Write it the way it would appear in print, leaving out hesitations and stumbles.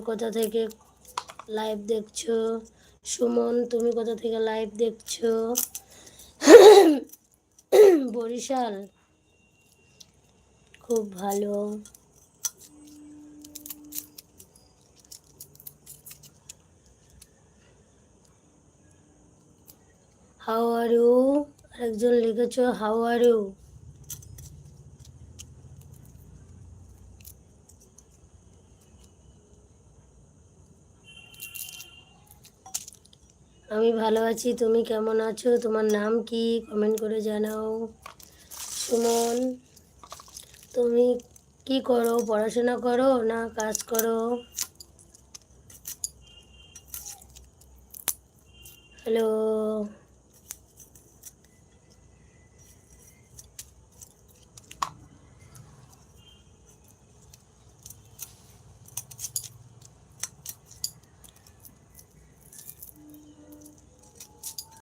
কোথা থেকে লাইভ দেখছো? সুমন, তুমি কোথা থেকে লাইভ দেখছো? বরিশাল, খুব ভালো। How are you? আরেকজন লিখেছো হাউ আর ইউ। আমি ভালো আছি, তুমি কেমন আছো? তোমার নাম কি? কমেন্ট করে জানাও। সুমন, তুমি কি করো? পড়াশোনা করো না কাজ করো? হ্যালো।